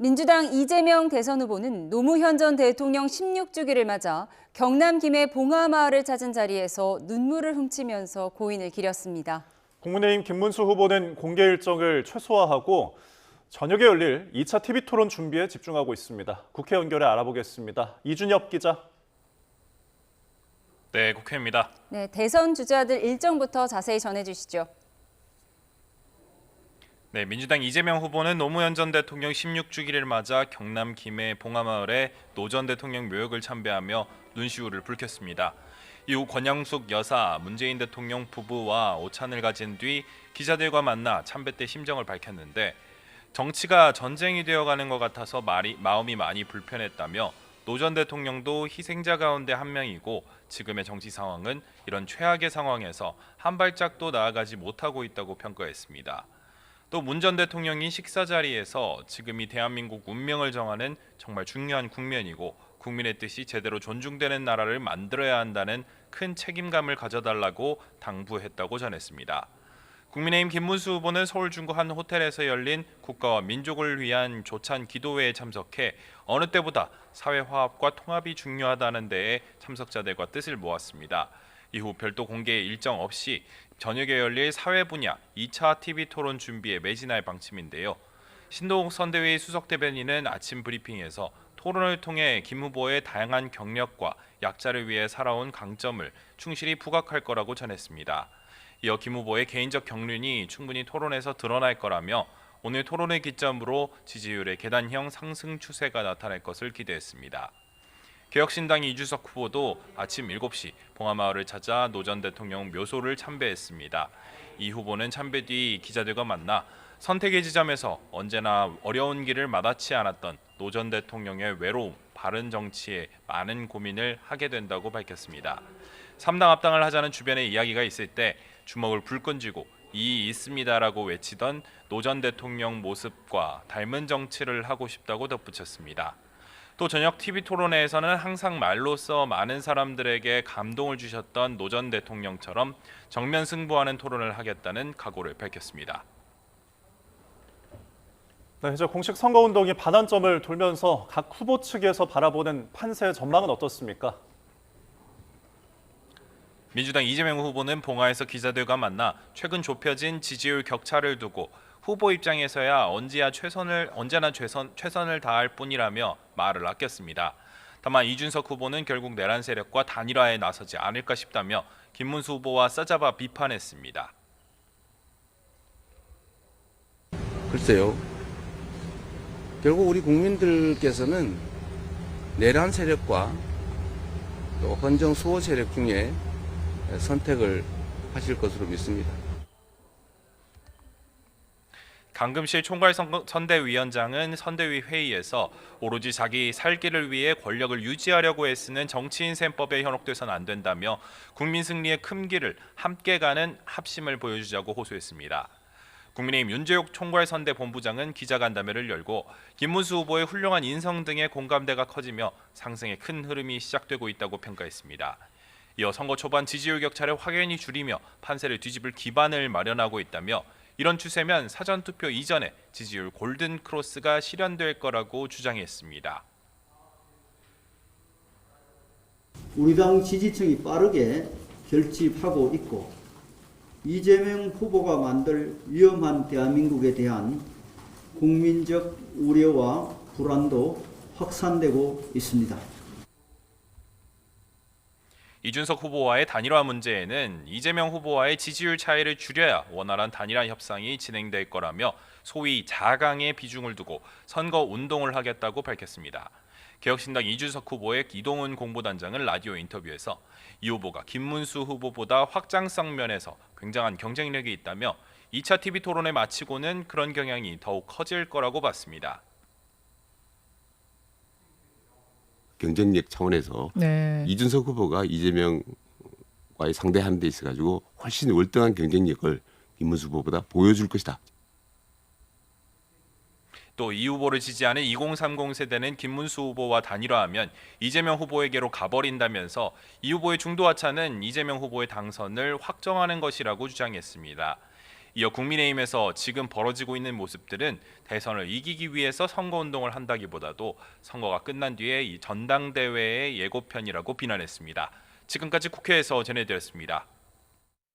민주당 이재명 대선 후보는 노무현 전 대통령 16주기를 맞아 경남 김해 봉하마을을 찾은 자리에서 눈물을 훔치면서 고인을 기렸습니다. 국민의힘 김문수 후보는 공개 일정을 최소화하고 저녁에 열릴 2차 TV 토론 준비에 집중하고 있습니다. 국회 연결해 알아보겠습니다. 이준엽 기자. 네, 국회입니다. 네, 대선 주자들 일정부터 자세히 전해주시죠. 네, 민주당 이재명 후보는 노무현 전 대통령 16주기를 맞아 경남 김해 봉하마을에 노 전 대통령 묘역을 참배하며 눈시울을 붉혔습니다. 이후 권영숙 여사, 문재인 대통령 부부와 오찬을 가진 뒤 기자들과 만나 참배 때 심정을 밝혔는데 정치가 전쟁이 되어가는 것 같아서 마음이 많이 불편했다며 노 전 대통령도 희생자 가운데 한 명이고 지금의 정치 상황은 이런 최악의 상황에서 한 발짝도 나아가지 못하고 있다고 평가했습니다. 또 문 전 대통령이 식사 자리에서 지금이 대한민국 운명을 정하는 정말 중요한 국면이고 국민의 뜻이 제대로 존중되는 나라를 만들어야 한다는 큰 책임감을 가져달라고 당부했다고 전했습니다. 국민의힘 김문수 후보는 서울 중구 한 호텔에서 열린 국가와 민족을 위한 조찬 기도회에 참석해 어느 때보다 사회 화합과 통합이 중요하다는 데에 참석자들과 뜻을 모았습니다. 이후 별도 공개 일정 없이 저녁에 열릴 사회 분야 2차 TV 토론 준비에 매진할 방침인데요. 신동욱 선대위 수석 대변인은 아침 브리핑에서 토론을 통해 김 후보의 다양한 경력과 약자를 위해 살아온 강점을 충실히 부각할 거라고 전했습니다. 이어 김 후보의 개인적 경륜이 충분히 토론에서 드러날 거라며 오늘 토론을 기점으로 지지율의 계단형 상승 추세가 나타날 것을 기대했습니다. 개혁신당 이준석 후보도 아침 7시 봉하마을을 찾아 노 전 대통령 묘소를 참배했습니다. 이 후보는 참배 뒤 기자들과 만나 선택의 지점에서 언제나 어려운 길을 마다치 않았던 노 전 대통령의 외로움, 바른 정치에 많은 고민을 하게 된다고 밝혔습니다. 3당 합당을 하자는 주변의 이야기가 있을 때 주먹을 불끈 쥐고 이의 있습니다라고 외치던 노 전 대통령 모습과 닮은 정치를 하고 싶다고 덧붙였습니다. 또 저녁 TV 토론회에서는 항상 말로써 많은 사람들에게 감동을 주셨던 노 전 대통령처럼 정면 승부하는 토론을 하겠다는 각오를 밝혔습니다. 네, 이제 공식 선거운동이 반환점을 돌면서 각 후보 측에서 바라보는 판세 전망은 어떻습니까? 민주당 이재명 후보는 봉화에서 기자들과 만나 최근 좁혀진 지지율 격차를 두고 후보 입장에서야 언제나 최선을 다할 뿐이라며 말을 아꼈습니다. 다만 이준석 후보는 결국 내란 세력과 단일화에 나서지 않을까 싶다며 김문수 후보와 싸잡아 비판했습니다. 글쎄요. 결국 우리 국민들께서는 내란 세력과 또 헌정 수호 세력 중에 선택을 하실 것으로 믿습니다. 강금실 총괄선대위원장은 선대위 회의에서 오로지 자기 살 길을 위해 권력을 유지하려고 애쓰는 정치인 셈법에 현혹돼서는 안 된다며 국민 승리의 큰 길을 함께 가는 합심을 보여주자고 호소했습니다. 국민의힘 윤재욱 총괄선대본부장은 기자간담회를 열고 김문수 후보의 훌륭한 인성 등의 공감대가 커지며 상승의 큰 흐름이 시작되고 있다고 평가했습니다. 이어 선거 초반 지지율 격차를 확연히 줄이며 판세를 뒤집을 기반을 마련하고 있다며 이런 추세면 사전투표 이전에 지지율 골든 크로스가 실현될 거라고 주장했습니다. 우리 당 지지층이 빠르게 결집하고 있고 이재명 후보가 만들 위험한 대한민국에 대한 국민적 우려와 불안도 확산되고 있습니다. 이준석 후보와의 단일화 문제에는 이재명 후보와의 지지율 차이를 줄여야 원활한 단일화 협상이 진행될 거라며 소위 자강의 비중을 두고 선거 운동을 하겠다고 밝혔습니다. 개혁신당 이준석 후보의 이동훈 공보단장은 라디오 인터뷰에서 이 후보가 김문수 후보보다 확장성 면에서 굉장한 경쟁력이 있다며 2차 TV 토론을 마치고는 그런 경향이 더욱 커질 거라고 봤습니다. 경쟁력 차원에서 이준석 후보가 이재명과의 상대하는 데 있어가지고 훨씬 월등한 경쟁력을 김문수 후보보다 보여줄 것이다. 또 이 후보를 지지하는 2030 세대는 김문수 후보와 단일화하면 이재명 후보에게로 가버린다면서 이 후보의 중도 하차는 이재명 후보의 당선을 확정하는 것이라고 주장했습니다. 이어 국민의힘에서 지금 벌어지고 있는 모습들은 대선을 이기기 위해서 선거운동을 한다기보다도 선거가 끝난 뒤에 이 전당대회의 예고편이라고 비난했습니다. 지금까지 국회에서 전해드렸습니다.